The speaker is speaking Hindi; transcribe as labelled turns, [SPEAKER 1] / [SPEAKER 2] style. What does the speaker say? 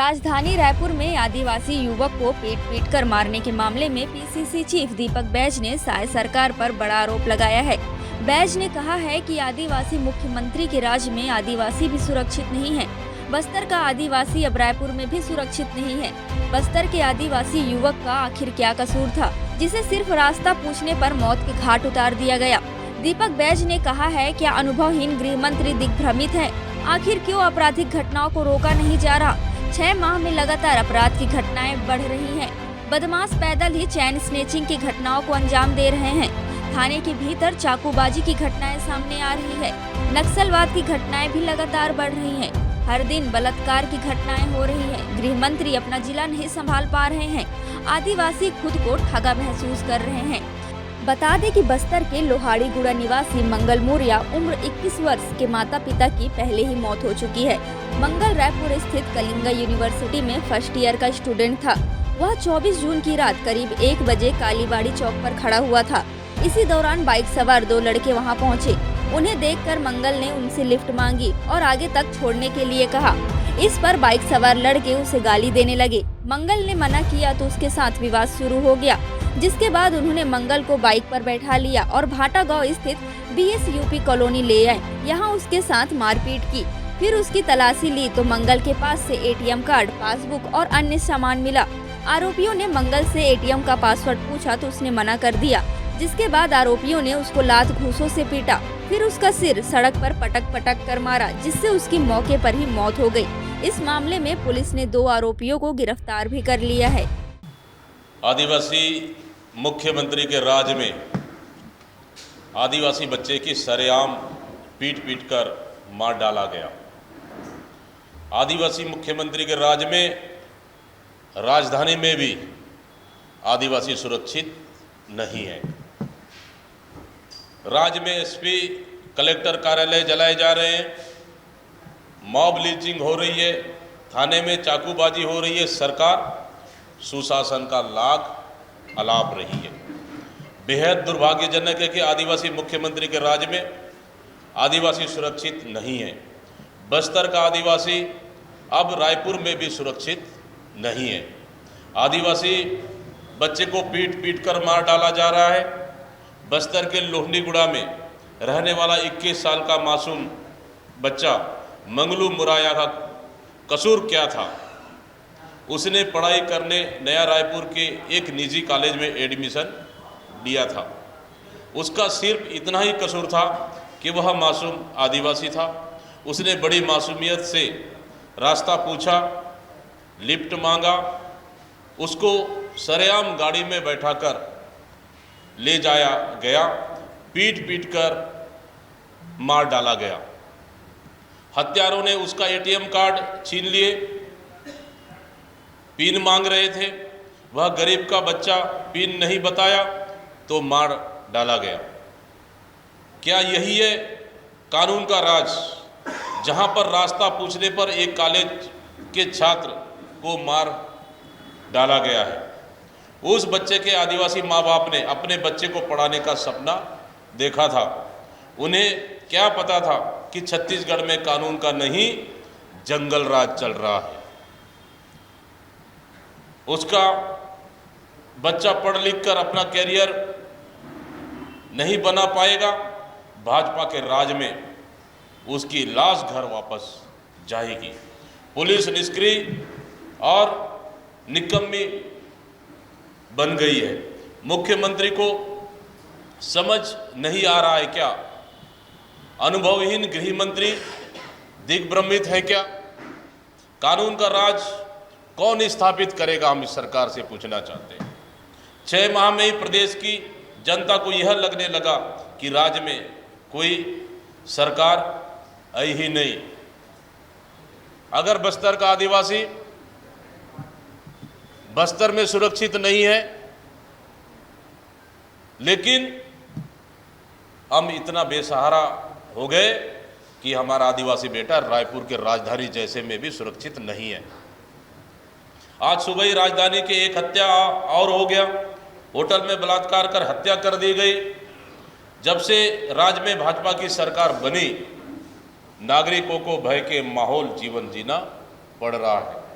[SPEAKER 1] राजधानी रायपुर में आदिवासी युवक को पीट कर मारने के मामले में पीसीसी चीफ दीपक बैज ने साय सरकार पर बड़ा आरोप लगाया है। बैज ने कहा है कि आदिवासी मुख्यमंत्री के राज में आदिवासी भी सुरक्षित नहीं है। बस्तर का आदिवासी अब रायपुर में भी सुरक्षित नहीं है। बस्तर के आदिवासी युवक का आखिर क्या कसूर था, जिसे सिर्फ रास्ता पूछने पर मौत के घाट उतार दिया गया। दीपक बैज ने कहा है, क्या अनुभवहीन गृह मंत्री दिग्भ्रमित है? आखिर क्यों आपराधिक घटनाओं को रोका नहीं जा रहा? 6 माह में लगातार अपराध की घटनाएं बढ़ रही हैं। बदमाश पैदल ही चैन स्नेचिंग की घटनाओं को अंजाम दे रहे हैं। थाने के भीतर चाकूबाजी की घटनाएं सामने आ रही है। नक्सलवाद की घटनाएं भी लगातार बढ़ रही हैं। हर दिन बलात्कार की घटनाएं हो रही है। गृह मंत्री अपना जिला नहीं संभाल पा रहे हैं। आदिवासी खुद को ठगा महसूस कर रहे हैं। बता दें कि बस्तर के लोहाड़ीगुड़ा निवासी मंगल मौर्य उम्र 21 वर्ष के माता पिता की पहले ही मौत हो चुकी है। मंगल रायपुर स्थित कलिंगा यूनिवर्सिटी में फर्स्ट ईयर का स्टूडेंट था। वह 24 जून की रात करीब 1 बजे कालीबाड़ी चौक पर खड़ा हुआ था। इसी दौरान बाइक सवार 2 लड़के वहां पहुंचे। उन्हें देखकर मंगल ने उनसे लिफ्ट मांगी और आगे तक छोड़ने के लिए कहा। इस पर बाइक सवार लड़के उसे गाली देने लगे। मंगल ने मना किया तो उसके साथ विवाद शुरू हो गया, जिसके बाद उन्होंने मंगल को बाइक पर बैठा लिया और भाटा गांव स्थित BSUP कॉलोनी ले आए। यहाँ उसके साथ मारपीट की। फिर उसकी तलाशी ली तो मंगल के पास से ATM कार्ड, पासबुक और अन्य सामान मिला। आरोपियों ने मंगल से ATM का पासवर्ड पूछा तो उसने मना कर दिया, जिसके बाद आरोपियों ने उसको लात घूंसों से पीटा। फिर उसका सिर सड़क पर पटक कर मारा, जिससे उसकी मौके पर ही मौत हो गई। इस मामले में पुलिस ने 2 आरोपियों को गिरफ्तार भी कर लिया है।
[SPEAKER 2] आदिवासी मुख्यमंत्री के राज में आदिवासी बच्चे की सरेआम पीट कर मार डाला गया। आदिवासी मुख्यमंत्री के राज में राजधानी में भी आदिवासी सुरक्षित नहीं है। राज्य में SP, कलेक्टर कार्यालय जलाए जा रहे हैं, मॉब लिंचिंग हो रही है, थाने में चाकूबाजी हो रही है। सरकार सुशासन का लाग अलाप रही है। बेहद दुर्भाग्यजनक है कि आदिवासी मुख्यमंत्री के राज्य में आदिवासी सुरक्षित नहीं है। बस्तर का आदिवासी अब रायपुर में भी सुरक्षित नहीं है। आदिवासी बच्चे को पीट कर मार डाला जा रहा है। बस्तर के लोहाड़ीगुड़ा में रहने वाला 21 साल का मासूम बच्चा मंगलू मुराया का कसूर क्या था? उसने पढ़ाई करने नया रायपुर के एक निजी कॉलेज में एडमिशन लिया था। उसका सिर्फ इतना ही कसूर था कि वह मासूम आदिवासी था। उसने बड़ी मासूमियत से रास्ता पूछा, लिफ्ट मांगा, उसको सरेआम गाड़ी में बैठाकर ले जाया गया, पीट कर मार डाला गया। हत्यारों ने उसका ATM कार्ड छीन लिए, पिन मांग रहे थे। वह गरीब का बच्चा पिन नहीं बताया तो मार डाला गया। क्या यही है कानून का राज, जहां पर रास्ता पूछने पर एक कॉलेज के छात्र को मार डाला गया है? उस बच्चे के आदिवासी माँ बाप ने अपने बच्चे को पढ़ाने का सपना देखा था। उन्हें क्या पता था कि छत्तीसगढ़ में कानून का नहीं जंगल राज चल रहा है। उसका बच्चा पढ़ लिख कर अपना कैरियर नहीं बना पाएगा। भाजपा के राज में उसकी लाश घर वापस जाएगी। पुलिस निष्क्रिय और निकम्मी बन गई है। मुख्यमंत्री को समझ नहीं आ रहा है क्या? अनुभवहीन गृह मंत्री दिग्भ्रमित है क्या? कानून का राज कौन स्थापित करेगा? हम इस सरकार से पूछना चाहते हैं। 6 माह में ही प्रदेश की जनता को यह लगने लगा कि राज्य में कोई सरकार आई ही नहीं। अगर बस्तर का आदिवासी बस्तर में सुरक्षित नहीं है, लेकिन हम इतना बेसहारा हो गए कि हमारा आदिवासी बेटा रायपुर के राजधानी जैसे में भी सुरक्षित नहीं है। आज सुबह ही राजधानी के एक हत्या और हो गया। होटल में बलात्कार कर हत्या कर दी गई। जब से राज्य में भाजपा की सरकार बनी, नागरिकों को भय के माहौल जीवन जीना पड़ रहा है।